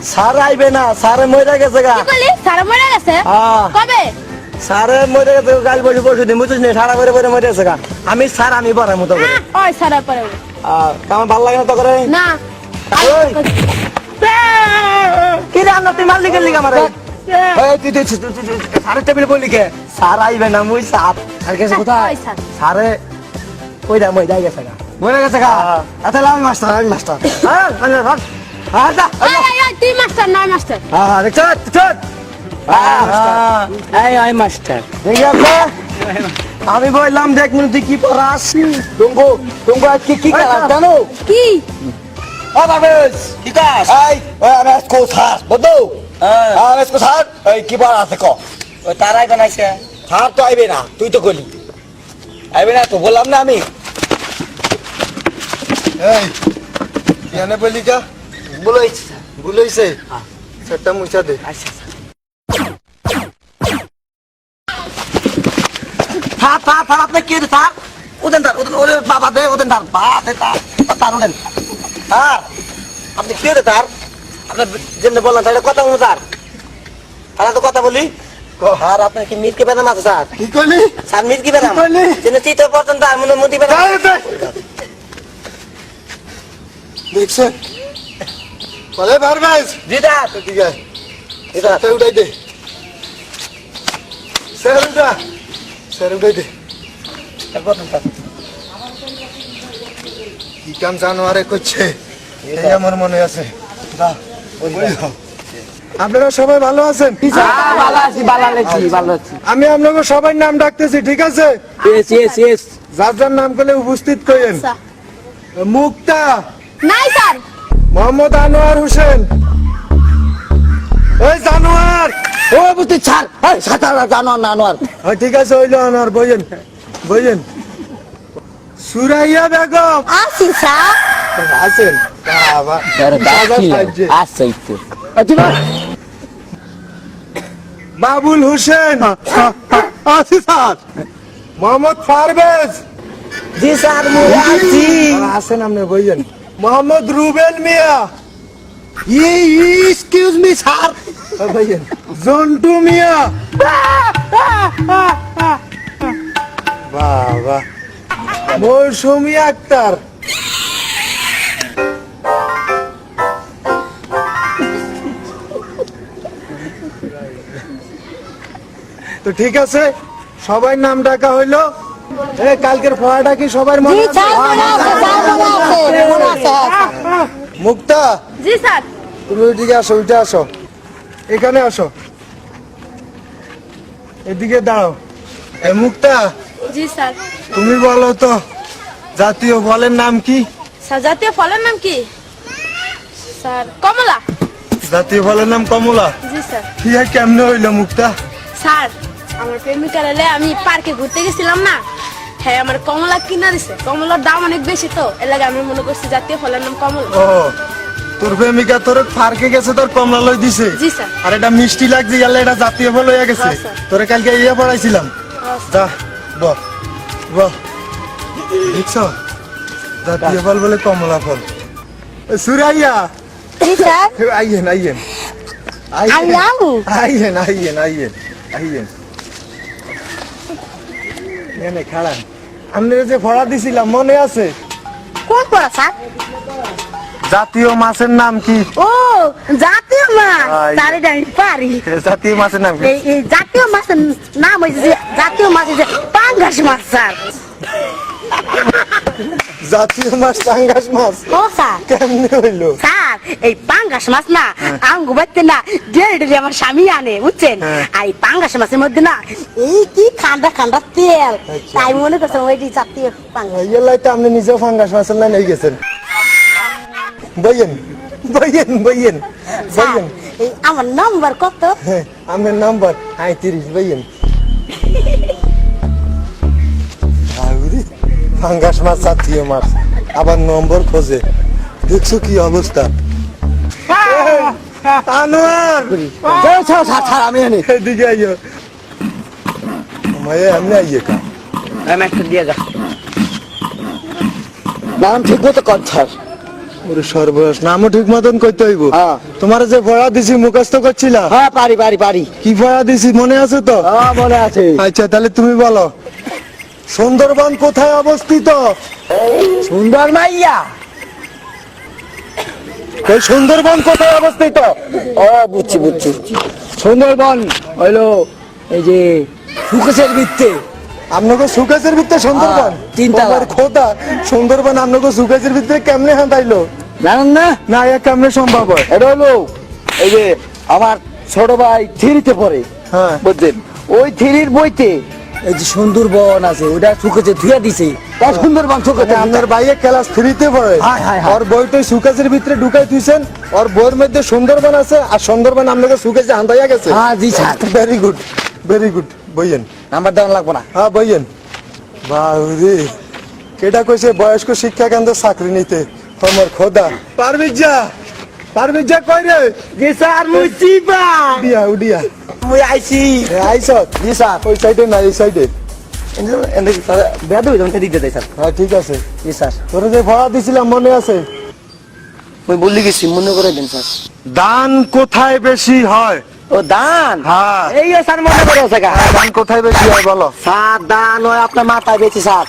Sir আইবে না, স্যারে মরে গেছে গা। কি কইলি স্যার মরে গেছে হ্যাঁ কবে স্যারে মরে গেছে, কাল বসে বসে দিন বুঝছিস না, সারা করে করে মরে গেছে গা। আমি স্যার আমি বড় মতো করে ওই স্যার পরে আমার ভালো লাগে না তো করে। না ওই, কি রে আমরা তুই মারলি গেলি আমার স্যারের টেবিল বললি কে? স্যার আইবে না, মুই স্যার আর গেছে কোথায়? ওই স্যার স্যারে ওই দা মই যাই গেছে গা, মরে গেছে গা। আচ্ছা আমি মাস্টার, আমি মাস্টার। হ্যাঁ হ্যাঁ যা। ওই তুই মাস্টার না মাস্টার হ্যাঁ দেখছ চল। আই মাস্টার আমি বললাম দেখ তুই কি পড়াস। তুমি তুমি আজকে কি কাজ জানো? কি ও বাবেশ কি কাজ? এই আমি আজকে স্যার বদু। আমি আজকে স্যার এই কি পড়া আছে ক? ও তারাই বানাইছে স্যার তো আইবে না, তুই তো কইলি আইবে না, তো বললাম না আমি। এই কেন বলি কা? বলেছি ভুলইছে সেটা মুছা দে। আচ্ছা থাক থাক থাক, আপনি কি স্যার? ওদেন তার ওদের ওদের বাবা দে, ওদেন তার বা দে, তার ওদেন স্যার। আপনি কি দে তার? আপনার যেমনি বললাম তাহলে কথা বলুন স্যার, তাহলে তো কথা বলি। আর আপনার কি মিটকে বেদাম আছে স্যার? কি করলি? স্যার মিটকে বেদাম যেন চিত্র পর্যন্ত আর মনে মুদি বেদাম দেখছে বলে পারবেস? জি স্যার। ঠিক আছে এটা স্যার উঠাই দে, স্যার উঠা, স্যার উঠাই দে। কি কাম জানোয়ারে করছে এই আমার মনে আছে। আপনারা সবাই ভালো আছেন? ভালো আছি ভালো আছি ভালো আছি আমি আপনাকে সবাই নাম ডাকতেছি, ঠিক আছে? ইয়েস ইয়েস ইয়েস যার যার নাম করলে উপস্থিত করেন। স্যার মুক্তা, নাই স্যার মোহাম্মদ আনোয়ার হোসেন। ওই জানোয়ার, ও বুঝতে ছাড় এই সাতার জানোয়ার না আনোয়ার হ্যাঁ ঠিক আছে হইলো আনোয়ার, বইয়েন বইয়েন। সুরাইয়া বেগম আসি স্যার আছেন? বাবা, দাদা সাহায্যে। আচ্ছা একটু তুই বাবুল হোসেন আছি স্যার। মোহাম্মদ পারভেজ জি স্যার মুই আছি। আছেন আপনি, বইয়েন। মোহাম্মদ রুবেল মিয়া, এক্সকিউজ মি স্যার। বইয়েন। জন্টু মিয়া, বাবা। মৌসুমী আক্তার, তো ঠিক আছে সবাই নাম ডাকা হইলো। কালকের পড়াটা কি সবার মনে জি আছে? স্যার মনে আছে স্যার মনে আছে মুক্তা জি স্যার তুমি ওইদিকে আসো, উঠে আসো, এখানে আসো, এদিকে দাঁড়াও। মুক্তা জি স্যার তুমি বলো তো জাতীয় ফলের নাম কি? স্যার জাতীয় ফলের নাম কি? স্যার কমলা জাতীয় ফলের নাম কমলা। জি স্যার ইয়া কেমনে হইলো মুক্তা? স্যার আমার প্রেমিকার এলে আমি পার্কে ঘুরতে গেছিলাম না, হ্যাঁ আমার কমলা কিনা দিছে, কমলার দাম অনেক বেশি তো এর লাগে আমি মনে করছি জাতীয় ফলের নাম কমলা। ও তোর প্রেমিকা তোর পার্কে গেছে, তোর কমলা লই দিছে। জি স্যার আর এটা মিষ্টি লাগছে, গেলে এটা জাতীয় ফল হয়ে গেছে। হ্যাঁ, স্যার। তোরে কালকে ইয়ে পড়াইছিলাম। যা বল বল, দেখছ জাতীয় ফল বলে কমলা ফল। সুরাইয়া জি স্যার আইয়েন আইয়েন আইয়াম আইয়েন আইয়েন আইয়েন আইয়েন, এনে খাড়ান। আমি যে ফড়া দিছিলাম মনে আছে? কোন পড়া স্যার? জাতীয় মাছের নাম কি? ও জাতীয় মাছ আই। স্যার এটা আমি পারি। জাতীয় মাছের নাম কি? এই জাতীয় মাছের নাম হয়েছে যে জাতীয় মাছ হয়েছে পাঙ্গাস মাছ স্যার। জাতীয় মাছ পাঙ্গাস মাছ। ও স্যার কেমনে হইলো? স্যার এই পাঙ্গাস মাছ না আঙ্গু বাড়তে না ডেলি ডেলি আমার স্বামী আনে বুঝছেন, হ্যাঁ। আর এই পাঙ্গাস মাছের মধ্যে না এই কি ঠান্ডা ঠান্ডা তেল, তাই মনে করছেন ওইটি জাতীয় পাঙ্গাস। ইয়েলাইতে আপনি নিজেও ফাঙ্গাস মাছের লাইন হয়ে গেছেন। বইয়েন বইয়েন বইয়েন স্যার বইয়েন। এই আমার নাম্বার কত? হ্যাঁ, আপনার নাম্বার 35 বইয়েন। আউরি ফাঙ্গাস মাছ জাতীয় মাছ আবার নম্বর খোঁজে, দেখছো কি অবস্থা? আনোয়ার ছাড় আমি আনি এদিকে আইও, মায়ে আমি আইয়ে কা আমি একটা দিয়ে যা নাম ঠিক মতো কর ছাড় ওরে সর্বনাশ, নামও ঠিক মতন কইতে হইব। হ্যাঁ। তোমার যে ভরা দিছি মুখস্থ করছিলা, হ্যাঁ পারি পারি পারি। কি ভরা দিছি মনে আছে তো? হ্যাঁ মনে আছে। আচ্ছা তাহলে তুমি বলো, সুন্দরবন কোথায় অবস্থিত? সুন্দর মাইয়া। এই সুন্দরবন কোথায় অবস্থিত? ও বুঝছি বুঝছি। সুন্দরবন হইলো এই যে ফুকেশের ভিত্তে। আপনাকে সুকেশের ভিতরে সুন্দরবন? হ্যাঁ, তিনতলা। তোমার খোদা, সুন্দরবন আপনাকে সুকেশের ভিতরে কেমনে হাঁটাইলো? জানেন না? না এ কেমনে সম্ভব হয়? এটা হলো এই যে আমার ছোট ভাই থ্রিতে পড়ে, হ্যাঁ। বুঝছেন? ওই থ্রির বইতে এই যে সুন্দরবন আছে ওটা শুকেছে ধুয়ে দিছে, তার সুন্দরবন শুকেছে। আপনার ভাইয়ে ক্লাস 3-তে পড়ে, হায়, হায়, হায়। ওর বইটা সুকেশের ভিতরে ঢুকাই দিয়েছেন, ওর বইয়ের মধ্যে সুন্দরবন আছে, আর সুন্দরবন আপনাকে সুকেশে হাঁটাইয়া গেছে। হ্যাঁ জি sir. Very good, very good. বইয়েন, নাম্বার দেওয়া লাগবো না। হ্যাঁ বইয়েন। বাউরে, কেটা কইছে বয়স্ক শিক্ষা কেন্দ্র চাকরি নিতে? আমার খোদা। পারবিজা, পারবিজা কই রে? জি স্যার মুচি ভাই। উডিয়া, উডিয়া। মুই আইছি। আইসত? জি স্যার। ওই সাইডে না এই সাইডে? বেদ হইতে দিতে দেয় স্যার। হ্যাঁ ঠিক আছে। জি স্যার। তোরা যে ভরা দিছিলাম মনে আছে? মুই বলি গেছি, মনে করে দিন স্যার। দান কোথায় বেশি হয়? ও দান? হ্যাঁ। এই যে স্যার মনে করে আছে গা। দান কোথায় বেশি হয় বলো? স্যার দান হয় আপনার মাথায় বেশি স্যার।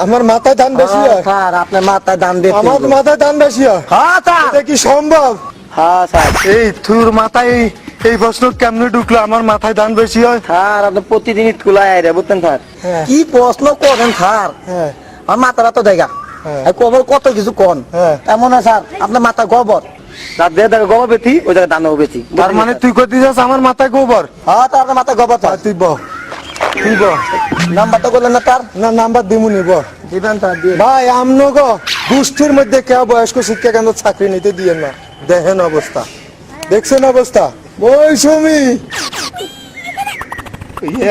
আমার মাথায় দান বেশি হ্যাঁ, হয়? স্যার আপনার মাথায় দান দিতে আমার হবে। মাথায় দান বেশি হয়? হ্যাঁ স্যার। এটা কি সম্ভব? হ্যাঁ স্যার। এই তোর মাথায় এই প্রশ্ন কেমনে ঢুকলো আমার মাথায় দান বেশি হয়? স্যার আপনি প্রতিদিন স্কুলে আয় রে, বুঝতেন স্যার? হ্যাঁ। কি প্রশ্ন করেন স্যার? হ্যাঁ। আমার মাথাটা তো দেখা হ্যাঁ। কবর কত কিছু কন। হ্যাঁ। এমন না স্যার আপনার মাথা গোবর, যার যে জায়গায় গোবর বেশি ওই জায়গায় দানও বেশি। তার মানে তুই কইতে যাস আমার মাথায় গোবর? হ্যাঁ তো আপনার মাথায় গোবর স্যার। তুই বল, তুই বল। নাম্বার তো করলেন না তার? না নাম্বার দিমুনি বল। দিবেন স্যার দিয়ে। ভাই আমনগো গোষ্ঠীর মধ্যে কেউ বয়স্ক শিক্ষা কেন্দ্র চাকরি নিতে দিয়ে না, দেখেন অবস্থা, দেখছেন অবস্থা। মৌসুমি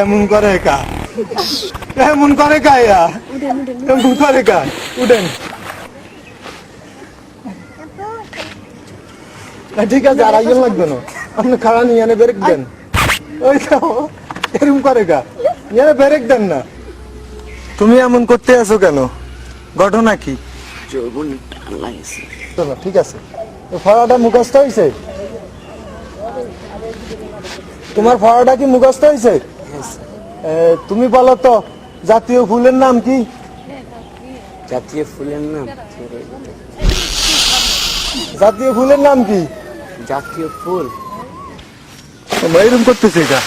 এমন করে কা, এমন করে কায়া, এমন করে কা। উঠেন। না, ঠিক আছে আর আইন লাগবে না, আপনি খাড়া নিয়ে এনে ব্রেক দেন। ওই তো এরকম করে কা, এনে ব্রেক দেন না। তুমি এমন করতে আছো কেন? ঘটনা কি? চলো ঠিক আছে। ফড়াটা মুখস্থ হয়েছে? তোমার ফড়াটা কি মুখস্থ হয়েছে? তুমি বলো তো জাতীয় ফুলের নাম কি? জাতীয় ফুলের নাম? জাতীয় ফুলের নাম কি? জাতীয় ফুল এরকম করতেছিস এটা?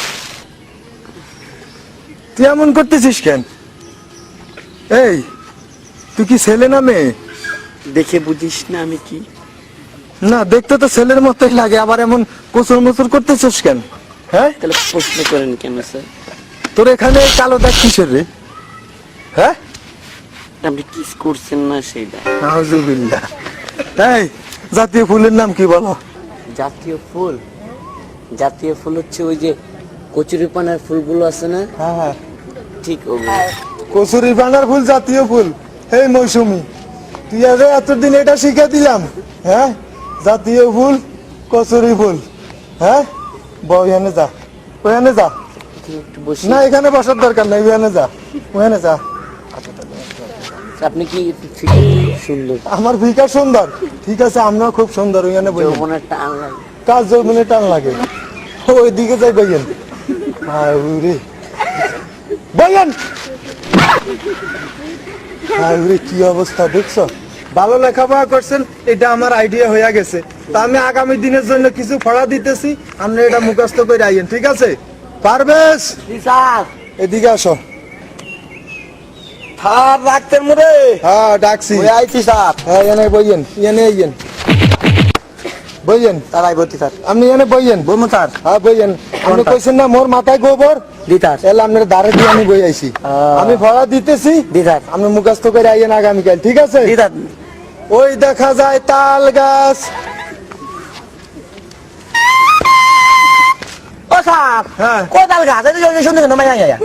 তুই এমন করতেছিস কেন? এই তুই কি ছেলে না মেয়ে? দেখে বুঝিস না আমি কি? না দেখতে তো ছেলের মতোই লাগে, আবার এমন কোচর মোচর করতেছিস কেন? হ্যাঁ তাহলে প্রশ্ন করেন কেন স্যার? তোর এখানে কালো দাগ কিসের রে? হ্যাঁ আপনি কিস করছেন না সেইটা? নাউজুবিল্লাহ। এই জাতীয় ফুলের নাম কি বলো? জাতীয় ফুল? জাতীয় ফুল হচ্ছে ওই যে কচুরিপানার ফুলগুলো আছে না, হ্যাঁ হ্যাঁ, ঠিক ওগুলো। কচুরি পানার ফুল জাতীয় ফুল। এই মৌসুমি তুই আগে এতদিন এটা শিখে দিলাম, হ্যাঁ জাতীয় ফুল কচুরি ফুল। হ্যাঁ ওখানে যা, ওখানে যা। একটু বসি। না এখানে বসার দরকার নাই, ওখানে যা, ওখানে যা। আপনি কি খুব সুন্দর, আমার ভিকা সুন্দর, ঠিক আছে আমরাও খুব সুন্দর, ওখানে বই যৌবনের টান লাগে। কাজ যৌবনে টান লাগে। ওই দিকে যাই বইয়েন। বইয়েন। কি অবস্থা দেখছো? ভালো লেখাপড়া করছেন, এটা আমার আইডিয়া হয়ে গেছে। তা আমি আগামী দিনের জন্য কিছু পড়া দিতেছি, আপনি এটা মুখস্থ করে আইয়েন, ঠিক আছে? পারবেশ জি স্যার। এদিকে আসো। স্যার রাখতেন মরে? হ্যাঁ ডাকছি। ওই আইছি স্যার। হ্যাঁ এনে বইয়েন, এনে আইয়েন, বইয়েন। Sir আইবতি sir. আপনি এনে বইয়েন। বলবো স্যার? হ্যাঁ বইয়েন। আপনি কইছেন না মোর মাথায় গোবর, জি স্যার। তাহলে আপনার দাঁড়ে দিয়ে আমি বই আইছি। আমি ভরা দিতেছি, জি স্যার। আপনি মুখস্থ করে আইয়েন আগামীকাল, ঠিক আছে? জি স্যার। ওই দেখা যায় তাল গাছ। ও স্যার, হ্যাঁ। কোদাল গাছ? এই যে সুন্দর সুন্দর মাইয়া আইয়া।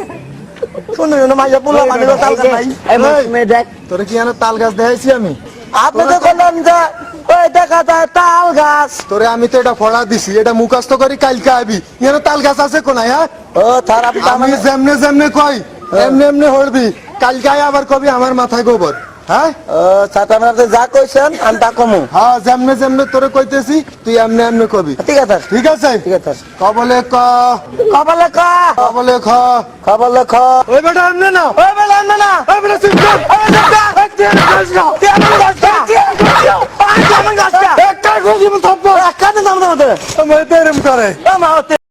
সুন্দর সুন্দর মাইয়া পোলা মানে তাল গাছ নাই। এই মৌসুমে দেখ। তোরে কি জানো তাল গাছ দেখাইছি আমি? আপনি তো বললেন যে ওই দেখা যায় তাল গাছ। তোরে আমি তো এটা ফড়া দিছি, এটা মুখস্থ করি কালকে আবি। এখানে তাল গাছ আছে কোনায়? হ্যাঁ ও স্যার আপনি তো আমি আমাকে- যেমনে যেমনে কই এমনি এমনি হরবি, কালকে আয় আবার কবি আমার মাথায় গোবর। হ্যাঁ স্যার আপনি যা কইছেন আমি তা কমু। হ্যাঁ যেমনে যেমনে তোরে কইতেছি তুই এমনি এমনি কবি। ঠিক আছে স্যার, ঠিক আছে ঠিক আছে স্যার। কবলে ক কপালে ক, কবলে খ কপালে খ। ওই বেটা এমনি না ওই বেলা আনবে না। ওই বেটা চুপ কর ওই বেটা, তুই আমার গাছটা, তুই আমার গাছটা। একটা খুঁজি থাপ্পড় একটা দিন আমাদের মধ্যে। আমার এরম করে আমার